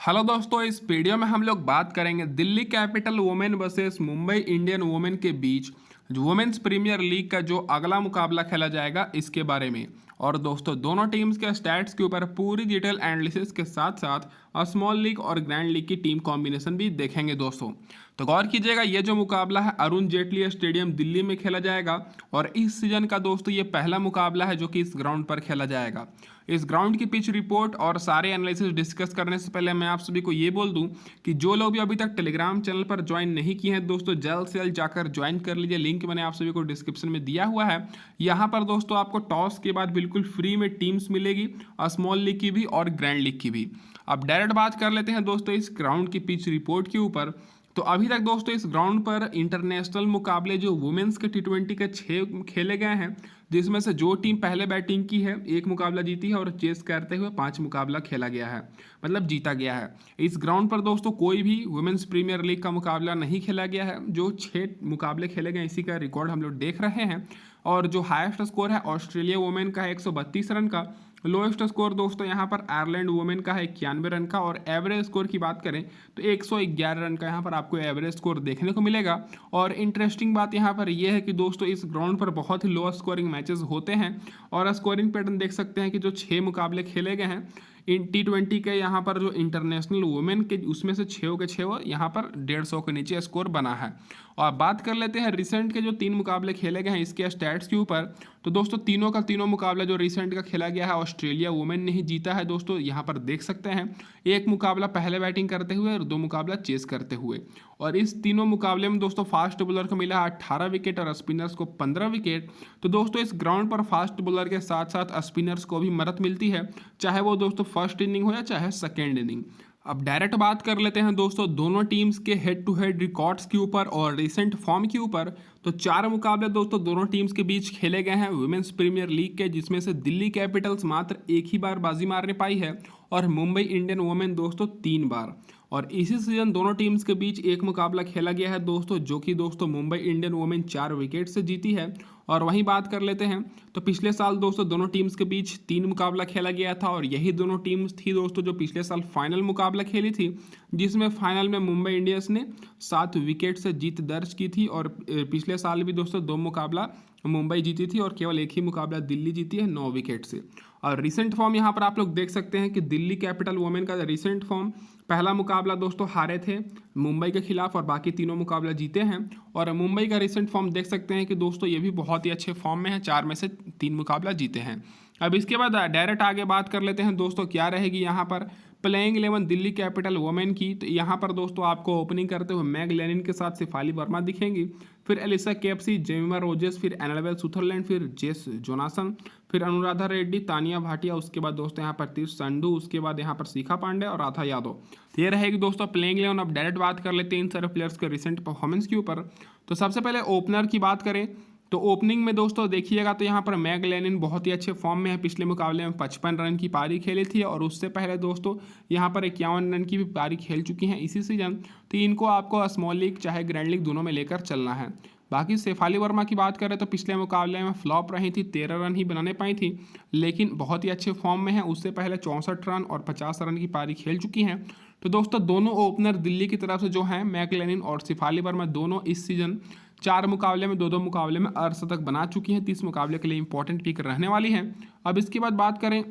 Hello दोस्तों, इस video में हम लोग बात करेंगे Delhi capital women versus Mumbai Indian women के बीच वुमेन्स प्रीमियर लीग का जो अगला मुकाबला खेला जाएगा इसके बारे में। और दोस्तों, दोनों टीम्स के स्टैट्स के ऊपर पूरी डिटेल एनालिसिस के साथ साथ स्मॉल लीग और ग्रैंड लीग की टीम कॉम्बिनेशन भी देखेंगे दोस्तों। तो गौर कीजिएगा, ये जो मुकाबला है अरुण जेटली स्टेडियम दिल्ली में खेला जाएगा और इस सीजन का दोस्तों ये पहला मुकाबला है जो कि इस ग्राउंड पर खेला जाएगा। इस ग्राउंड की पिच रिपोर्ट और सारे एनालिसिस डिस्कस करने से पहले मैं आप सभी को ये बोल दूं कि जो लोग भी अभी तक टेलीग्राम चैनल पर ज्वाइन नहीं किए हैं दोस्तों, जल्द से जल्द जाकर ज्वाइन कर लीजिए। लिंक मैंने आप सभी को डिस्क्रिप्शन में दिया हुआ है। यहाँ पर दोस्तों आपको टॉस के बाद बिल्कुल फ्री में टीम्स मिलेगी, स्मॉल लीग की भी और ग्रैंड लीग की भी। अब डायरेक्ट बात कर लेते हैं दोस्तों इस ग्राउंड की पिच रिपोर्ट के ऊपर। तो अभी तक दोस्तों इस ग्राउंड पर इंटरनेशनल मुकाबले जो वुमेन्स के T20 के 6 खेले गए हैं, जिसमें से जो टीम पहले बैटिंग की है 1 मुकाबला जीती है और चेस करते हुए 5 मुकाबला खेला गया है, मतलब जीता गया है। इस ग्राउंड पर दोस्तों कोई भी वुमेन्स प्रीमियर लीग का मुकाबला नहीं खेला गया है। जो 6 मुकाबले खेले गए इसी का रिकॉर्ड हम लोग देख रहे हैं। और जो हाईएस्ट स्कोर है ऑस्ट्रेलिया वुमेन का है 132 रन का। लोएस्ट स्कोर दोस्तों यहाँ पर आयरलैंड वुमेन का है 91 रन का। और एवरेज स्कोर की बात करें तो 111 रन का यहाँ पर आपको एवरेज स्कोर देखने को मिलेगा। और इंटरेस्टिंग बात यहाँ पर यह है कि दोस्तों इस ग्राउंड पर बहुत ही लो स्कोरिंग मैचेस होते हैं। और स्कोरिंग पैटर्न देख सकते हैं कि जो 6 मुकाबले खेले गए हैं इन T20 के, यहाँ पर जो इंटरनेशनल वुमेन के उसमें से 6 के 6 यहाँ पर 150 के नीचे स्कोर बना है। और बात कर लेते हैं रिसेंट के जो 3 मुकाबले खेले गए हैं इसके स्टैट्स के ऊपर। तो दोस्तों तीनों का तीनों मुकाबला जो रिसेंट का खेला गया है ऑस्ट्रेलिया वुमेन ने ही जीता है दोस्तों। यहाँ पर देख सकते हैं 1 मुकाबला पहले बैटिंग करते हुए और 2 मुकाबला चेस करते हुए। और इस तीनों मुकाबले में दोस्तों फास्ट बॉलर को मिला 18 विकेट और स्पिनर्स को 15 विकेट। तो दोस्तों इस ग्राउंड पर फास्ट बॉलर के साथ साथ स्पिनर्स को भी मदद मिलती है, चाहे वो दोस्तों फर्स्ट इनिंग हो या चाहे सेकेंड इनिंग। अब डायरेक्ट बात कर लेते हैं दोस्तों दोनों टीम्स के हेड टू हेड रिकॉर्ड्स के ऊपर और रिसेंट फॉर्म के ऊपर। तो 4 मुकाबले दोस्तों दोनों टीम्स के बीच खेले गए हैं वुमेन्स प्रीमियर लीग के, जिसमें से दिल्ली कैपिटल्स मात्र 1 ही बार बाजी मारने पाई है और मुंबई इंडियन वुमेन दोस्तों 3 बार। और इसी सीजन दोनों टीम्स के बीच 1 मुकाबला खेला गया है दोस्तों, जो कि दोस्तों मुंबई इंडियन वुमेन 4 विकेट से जीती है। और वहीं बात कर लेते हैं तो पिछले साल दोस्तों दोनों टीम्स के बीच 3 मुकाबला खेला गया था और यही दोनों टीम्स थी दोस्तों जो पिछले साल फाइनल मुकाबला खेली थी, जिसमें फाइनल में मुंबई इंडियंस ने 7 विकेट से जीत दर्ज की थी। और पिछले साल भी दोस्तों 2 मुकाबला मुंबई जीती थी और केवल 1 ही मुकाबला दिल्ली जीती है 9 विकेट से। और रिसेंट फॉर्म यहाँ पर आप लोग देख सकते हैं कि दिल्ली कैपिटल वुमेन का रिसेंट फॉर्म, पहला मुकाबला दोस्तों हारे थे मुंबई के खिलाफ और बाकी तीनों मुकाबला जीते हैं। और मुंबई का रिसेंट फॉर्म देख सकते हैं कि दोस्तों ये भी बहुत ही अच्छे फॉर्म में है, 4 में से 3 मुकाबला जीते हैं। अब इसके बाद डायरेक्ट आगे बात कर लेते हैं दोस्तों क्या रहेगी यहाँ पर प्लेइंग 11 दिल्ली कैपिटल वुमेन की। तो यहाँ पर दोस्तों आपको ओपनिंग करते हुए मैग लेनिन के साथ शेफाली वर्मा दिखेंगी, फिर एलिसा केप्सी, जेमिमा रोजेस, फिर एनाबेल सुथरलैंड, फिर जेस जोनासन, फिर अनुराधा रेड्डी, तानिया भाटिया, उसके बाद दोस्तों यहाँ पर तीर्थ संधू, उसके बाद यहाँ पर शिखा पांडे और राधा यादव। तो ये रहेगी दोस्तों प्लेइंग 11। अब डायरेक्ट बात कर लेते हैं इन सारे प्लेयर्स के रिसेंट परफॉर्मेंस के ऊपर। तो सबसे पहले ओपनर की बात करें तो ओपनिंग में दोस्तों देखिएगा तो यहाँ पर मैग लेनिन बहुत ही अच्छे फॉर्म में है। पिछले मुकाबले में 55 रन की पारी खेली थी और उससे पहले दोस्तों यहाँ पर 51 रन की भी पारी खेल चुकी हैं इसी सीजन। तो इनको आपको स्मॉल लीग चाहे ग्रैंड लीग दोनों में लेकर चलना है। बाकी शेफाली वर्मा की बात करें तो पिछले मुकाबले में फ्लॉप रही थी, 13 रन ही बनाने पाई थी, लेकिन बहुत ही अच्छे फॉर्म में है। उससे पहले 64 रन और 50 रन की पारी खेल चुकी हैं। तो दोस्तों दोनों ओपनर दिल्ली की तरफ से जो हैं मैग लेनिन और शेफाली वर्मा, दोनों इस सीजन 4 मुकाबले में 2-2 मुकाबले में अर्धशतक बना चुकी हैं। 30 मुकाबले के लिए इंपॉर्टेंट पिक रहने वाली हैं। अब इसके बाद बात करें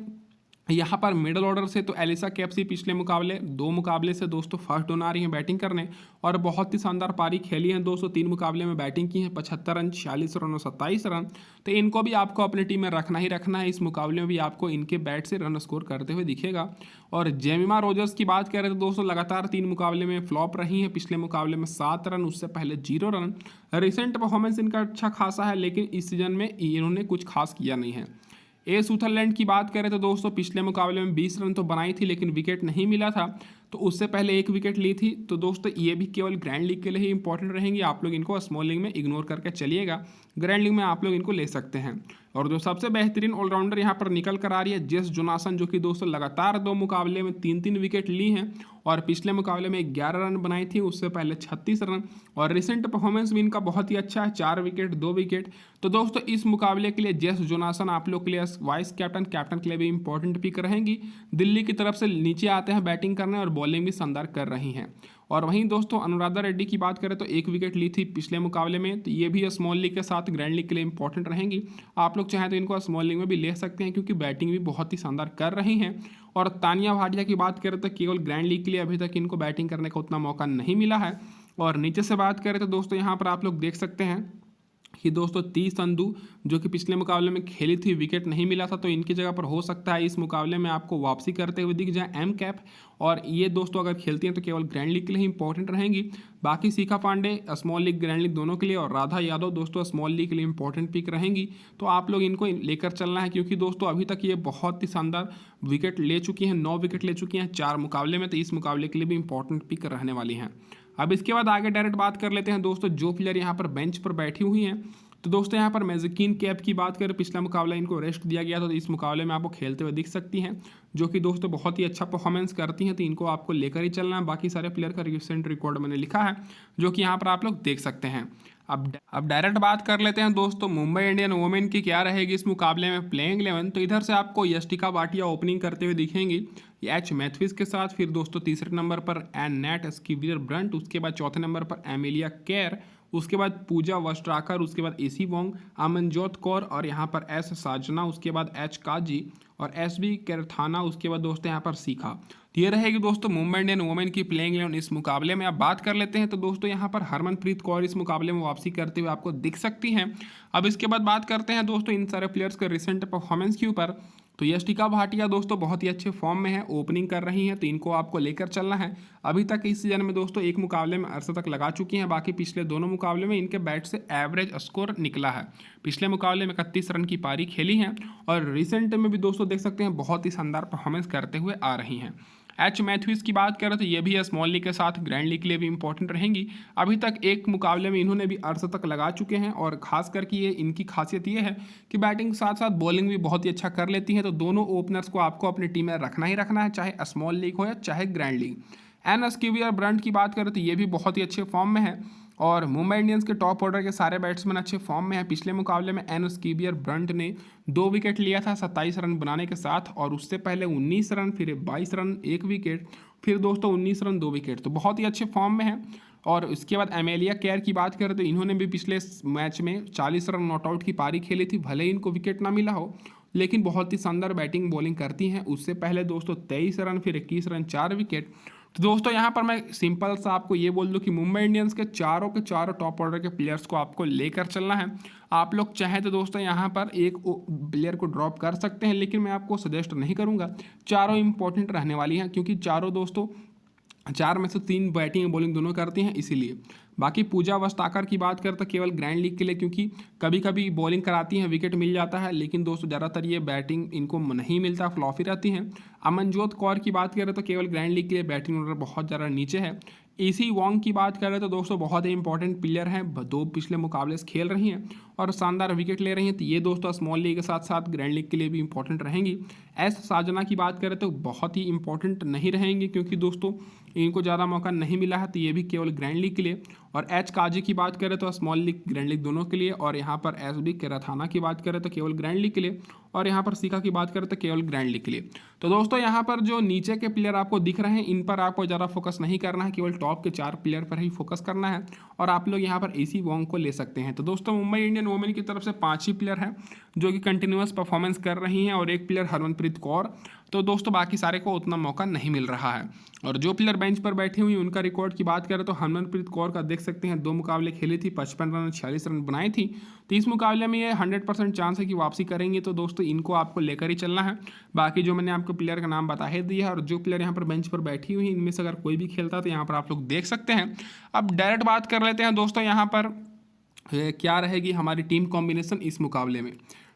यहाँ पर मिडल ऑर्डर से तो एलिसा केप्सी पिछले मुकाबले 2 मुकाबले से दोस्तों फर्स्ट डाउन आ रही हैं बैटिंग करने और बहुत ही शानदार पारी खेली हैं दोस्तों। 3 मुकाबले में बैटिंग की है, 75 रन, 46 रन और 27 रन। तो इनको भी आपको अपनी टीम में रखना ही रखना है। इस मुकाबले में भी आपको इनके बैट से रन स्कोर करते हुए दिखेगा। और जेमिमा रोजर्स की बात करें तो दोस्तों लगातार 3 मुकाबले में फ्लॉप रही हैं। पिछले मुकाबले में 7 रन, उससे पहले 0 रन। रिसेंट परफॉर्मेंस इनका अच्छा खासा है, लेकिन इस सीजन में इन्होंने कुछ खास किया नहीं है। ए सुथरलैंड की बात करें तो दोस्तों पिछले मुकाबले में 20 रन तो बनाई थी, लेकिन विकेट नहीं मिला था। तो उससे पहले 1 विकेट ली थी। तो दोस्तों ये भी केवल ग्रैंड लीग के लिए ही इंपॉर्टेंट रहेंगी। आप लोग इनको स्मॉल लीग में इग्नोर करके चलिएगा, ग्रैंड लीग में आप लोग इनको ले सकते हैं। और जो सबसे बेहतरीन ऑलराउंडर यहाँ पर निकल कर आ रही है जेस जोनासन, जो कि दोस्तों लगातार 2 मुकाबले में 3-3 विकेट ली हैं और पिछले मुकाबले में 11 रन बनाई थी, उससे पहले 36 रन। और रिसेंट परफॉर्मेंस भी इनका बहुत ही अच्छा है, 4 विकेट 2 विकेट। तो दोस्तों इस मुकाबले के लिए जेस जोनासन आप लोग के लिए वाइस कैप्टन के लिए भी इंपॉर्टेंट पिक रहेंगी। दिल्ली की तरफ से नीचे आते हैं बैटिंग करने और बॉलिंग भी शानदार कर रही हैं। और वहीं दोस्तों अनुराधा रेड्डी की बात करें तो 1 विकेट ली थी पिछले मुकाबले में, तो ये भी स्मॉल लीग के साथ ग्रैंड लीग के लिए इंपॉर्टेंट रहेंगी। आप लोग चाहें तो इनको स्मॉल लीग में भी ले सकते हैं क्योंकि बैटिंग भी बहुत ही शानदार कर रही हैं। और तानिया भाटिया की बात करें तो केवल ग्रैंड लीग के लिए अभी तक इनको बैटिंग करने का उतना मौका नहीं मिला है। और नीचे से बात करें तो दोस्तों यहाँ पर आप लोग देख सकते हैं कि दोस्तों 30 संधू जो कि पिछले मुकाबले में खेली थी, विकेट नहीं मिला था, तो इनकी जगह पर हो सकता है इस मुकाबले में आपको वापसी करते हुए दिख जाए एम कैप। और ये दोस्तों अगर खेलती हैं तो केवल ग्रैंड लीग के लिए इंपॉर्टेंट रहेंगी। बाकी Shikha Pandey small league grand league दोनों के लिए और राधा यादव दोस्तों स्मॉल लीग के लिए इंपॉर्टेंट पिक रहेंगी। तो आप लोग इनको लेकर चलना है क्योंकि दोस्तों अभी तक ये बहुत ही शानदार विकेट ले चुकी हैं, 9 विकेट ले चुकी हैं 4 मुकाबले में, तो इस मुकाबले के लिए भी इंपॉर्टेंट पिक रहने वाली हैं। अब इसके बाद आगे डायरेक्ट बात कर लेते हैं दोस्तों जो प्लेयर यहाँ पर बेंच पर बैठी हुई हैं। तो दोस्तों यहाँ पर मैजिकिन कैप की बात करें, पिछला मुकाबला इनको रेस्ट दिया गया था, तो इस मुकाबले में आपको खेलते हुए दिख सकती हैं, जो कि दोस्तों बहुत ही अच्छा परफॉर्मेंस करती हैं, तो इनको आपको लेकर ही चलना है। बाकी सारे प्लेयर का रिसेंट रिकॉर्ड मैंने लिखा है जो कि यहाँ पर आप लोग देख सकते हैं। अब डायरेक्ट बात कर लेते हैं दोस्तों मुंबई इंडियन वुमेन की क्या रहेगी इस मुकाबले में प्लेइंग 11। तो इधर से आपको यष्टिका भाटिया ओपनिंग करते हुए दिखेंगी एच मैथ्यूज के साथ। फिर दोस्तों तीसरे नंबर पर एन नेट स्कीवियर ब्रंट, उसके बाद चौथे नंबर पर एमिलिया केर, उसके बाद पूजा वस्ट्राकर, उसके बाद एसी वोंग, अमनजोत कौर और यहाँ पर एस साजना, उसके बाद एच काजी और एस बी केरथाना, उसके बाद दोस्तों यहाँ पर सीखा। तो ये रहेगी दोस्तों मुंबई इंडियन वुमेन की प्लेइंग 11 इस मुकाबले में। अब बात कर लेते हैं तो दोस्तों यहाँ पर हरमनप्रीत कौर इस मुकाबले में वापसी करते हुए आपको दिख सकती हैं। अब इसके बाद बात करते हैं दोस्तों इन सारे प्लेयर्स के रिसेंट परफॉर्मेंस के ऊपर। तो यष्टिका भाटिया दोस्तों बहुत ही अच्छे फॉर्म में है, ओपनिंग कर रही हैं, तो इनको आपको लेकर चलना है। अभी तक इस सीजन में दोस्तों एक मुकाबले में अर्धशतक लगा चुकी हैं, बाकी पिछले दोनों मुकाबले में इनके बैट से एवरेज स्कोर निकला है। पिछले मुकाबले में 31 रन की पारी खेली हैं और रिसेंट में भी दोस्तों देख सकते हैं बहुत ही शानदार परफॉर्मेंस करते हुए आ रही हैं। एच मैथ्यूज की बात करें तो ये भी स्मॉल लीग के साथ ग्रैंड लीग के लिए भी इंपॉर्टेंट रहेंगी। अभी तक एक मुकाबले में इन्होंने भी अर्धशतक लगा चुके हैं और खास करके ये इनकी खासियत ये है कि बैटिंग के साथ साथ बॉलिंग भी बहुत ही अच्छा कर लेती है। तो दोनों ओपनर्स को आपको अपनी टीम में रखना ही रखना है, चाहे स्मॉल लीग हो या चाहे ग्रैंड लीग। एन स्कीवियर ब्रंट की बात करें तो ये भी बहुत ही अच्छे फॉर्म में है और मुंबई इंडियंस के टॉप ऑर्डर के सारे बैट्समैन अच्छे फॉर्म में हैं। पिछले मुकाबले में एन स्कीवियर ब्रंट ने 2 विकेट लिया था 27 रन बनाने के साथ, और उससे पहले 19 रन, फिर 22 रन 1 विकेट, फिर दोस्तों 19 रन 2 विकेट, तो बहुत ही अच्छे फॉर्म में है। और इसके बाद एमेलिया केयर की बात करें तो इन्होंने भी पिछले मैच में 40 रन नॉट आउट की पारी खेली थी, भले ही इनको विकेट ना मिला हो लेकिन बहुत ही शानदार बैटिंग बॉलिंग करती हैं। उससे पहले दोस्तों 23 रन, फिर 21 रन 4 विकेट। तो दोस्तों यहाँ पर मैं सिंपल सा आपको ये बोल दूं कि मुंबई इंडियंस के चारों टॉप ऑर्डर के प्लेयर्स को आपको लेकर चलना है। आप लोग चाहें तो दोस्तों यहाँ पर एक प्लेयर को ड्रॉप कर सकते हैं, लेकिन मैं आपको सजेस्ट नहीं करूँगा। चारों इंपॉर्टेंट रहने वाली हैं क्योंकि चारों दोस्तों 4 में से 3 बैटिंग बॉलिंग दोनों करती हैं इसीलिए। बाकी पूजा वस्ताकर की बात करें तो केवल ग्रैंड लीग के लिए, क्योंकि कभी कभी बॉलिंग कराती हैं विकेट मिल जाता है, लेकिन दोस्तों ज़्यादातर ये बैटिंग इनको नहीं मिलता, फ्लॉफी रहती हैं। अमनजोत कौर की बात करें तो केवल ग्रैंड लीग के लिए बैटिंग ऑर्डर बहुत ज़्यादा नीचे है। एसी वोंग की बात करें तो दोस्तों बहुत ही इंपॉर्टेंट प्लेयर हैं, 2 पिछले मुकाबले से खेल रही हैं और शानदार विकेट ले रही हैं, तो ये दोस्तों स्मॉल लीग के साथ साथ ग्रैंड लीग के लिए भी इंपॉर्टेंट रहेंगी। एस साजना की बात करें तो बहुत ही इंपॉर्टेंट नहीं रहेंगी क्योंकि दोस्तों इनको ज़्यादा मौका नहीं मिला है, तो ये भी केवल ग्रैंड लीग के लिए। और एच काजी की बात करें तो स्मॉल लीग ग्रैंड लीग दोनों के लिए, और यहाँ पर एस बी केराथाना की बात करें तो केवल ग्रैंड लीग के लिए, और यहाँ पर सीखा की बात करें तो केवल ग्रैंड लीग के लिए। तो दोस्तों यहाँ पर जो नीचे के प्लेयर आपको दिख रहे हैं इन पर आपको ज़्यादा फोकस नहीं करना है, केवल टॉप के 4 प्लेयर पर ही फोकस करना है और आप लोग यहाँ पर एसी वोंग को ले सकते हैं। तो दोस्तों मुंबई इंडियन वुमेन की तरफ से 5 ही प्लेयर हैं जो कि कंटिन्यूअस परफॉर्मेंस कर रही हैं और एक प्लेयर हरमनप्रीत कौर। तो दोस्तों बाकी सारे को उतना मौका नहीं मिल रहा है। और जो प्लेयर बेंच पर बैठी हुई उनका रिकॉर्ड की बात करें तो हरमनप्रीत कौर का देख सकते हैं 2 मुकाबले खेली थी, 55 रन 46 रन बनाई थी, तो इस मुकाबले में ये 100% चांस है कि वापसी करेंगे। तो दोस्तों इनको आपको लेकर ही चलना है। बाकी जो मैंने आपको प्लेयर का नाम बता ही दिया है और जो प्लेयर यहाँ पर बेंच पर बैठी हुई इनमें से अगर कोई भी खेलता है तो यहाँ पर आप लोग देख सकते हैं। अब डायरेक्ट बात कर लेते हैं दोस्तों यहाँ पर क्या रहेगी हमारी टीम कॉम्बिनेशन इस मुकाबले में।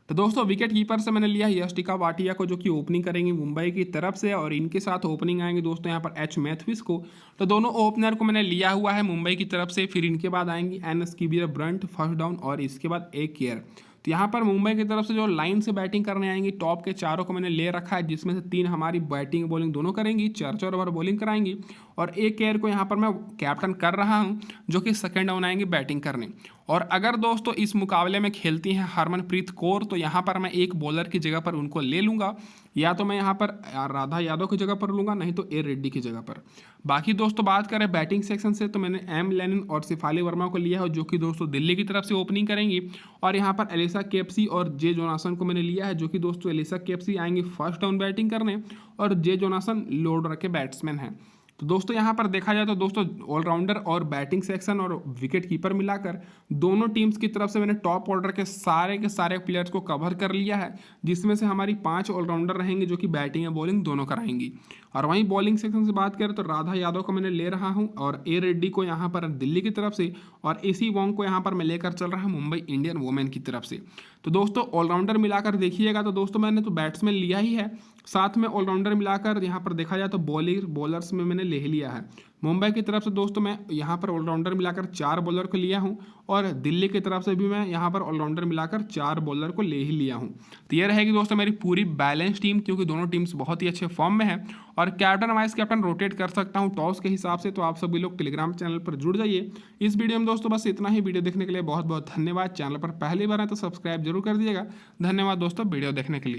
तो दोस्तों विकेट कीपर से मैंने लिया यष्टिका भाटिया को जो कि ओपनिंग करेंगी मुंबई की तरफ से, और इनके साथ ओपनिंग आएंगे दोस्तों यहाँ पर एच मैथ्यूज को। तो दोनों ओपनर को मैंने लिया हुआ है मुंबई की तरफ से। फिर इनके बाद आएंगी एन स्कीवियर ब्रंट फर्स्ट डाउन और इसके बाद ए केयर। तो यहाँ पर मुंबई की तरफ से जो लाइन से बैटिंग करने आएंगी टॉप के 4 को मैंने ले रखा है, जिसमें से 3 हमारी बैटिंग बॉलिंग दोनों करेंगी, 4 ओवर बॉलिंग कराएंगी, और एक केयर को यहाँ पर मैं कैप्टन कर रहा हूँ जो कि सेकंड डाउन आएंगे बैटिंग करने। और अगर दोस्तों इस मुकाबले में खेलती हैं हरमनप्रीत कौर तो यहाँ पर मैं एक बॉलर की जगह पर उनको ले लूँगा या तो मैं यहाँ पर राधा यादव की जगह पर लूँगा, नहीं तो ए रेड्डी की जगह पर। बाकी दोस्तों बात करें बैटिंग सेक्शन से तो मैंने एम लेनिन और सिफाली वर्मा को लिया है, जो कि दोस्तों दिल्ली की तरफ से ओपनिंग करेंगी। और यहाँ पर एलिसा केएफसी और जे जोनासन को मैंने लिया है, जो कि दोस्तों एलिसा केएफसी आएंगे फर्स्ट डाउन बैटिंग करने और जे जोनासन लो ऑर्डर के बैट्समैन हैं। तो दोस्तों यहाँ पर देखा जाए तो दोस्तों ऑलराउंडर और बैटिंग सेक्शन और विकेट कीपर मिलाकर दोनों टीम्स की तरफ से मैंने टॉप ऑर्डर के सारे प्लेयर्स को कवर कर लिया है, जिसमें से हमारी 5 ऑलराउंडर रहेंगे जो कि बैटिंग या बॉलिंग दोनों कराएंगी। और वहीं बॉलिंग सेक्शन से बात करें तो राधा यादव को मैंने ले रहा हूं और ए रेड्डी को यहाँ पर दिल्ली की तरफ से और एसी वोंग को यहाँ पर मैं लेकर चल रहा हूँ मुंबई इंडियन वुमेन की तरफ से। तो दोस्तों ऑलराउंडर मिलाकर देखिएगा तो दोस्तों मैंने तो बैट्समैन लिया ही है, साथ में ऑलराउंडर मिलाकर यहाँ पर देखा जाए तो बॉलर्स में मैंने ले लिया है। मुंबई की तरफ से दोस्तों मैं यहाँ पर ऑलराउंडर मिलाकर 4 बॉलर को लिया हूँ और दिल्ली की तरफ से भी मैं यहाँ पर ऑलराउंडर मिलाकर 4 बॉलर को ले ही लिया हूँ। तो ये रहेगी दोस्तों मेरी पूरी बैलेंस टीम, क्योंकि दोनों टीम्स बहुत ही अच्छे फॉर्म में है और कैप्टन वाइस कैप्टन रोटेट कर सकता हूँ टॉस के हिसाब से। तो आप सभी लोग टेलीग्राम चैनल पर जुड़ जाइए। इस वीडियो में दोस्तों बस इतना ही। वीडियो देखने के लिए बहुत बहुत धन्यवाद। चैनल पर पहली बार है तो सब्सक्राइब जरूर कर दीजिएगा। धन्यवाद दोस्तों वीडियो देखने के लिए।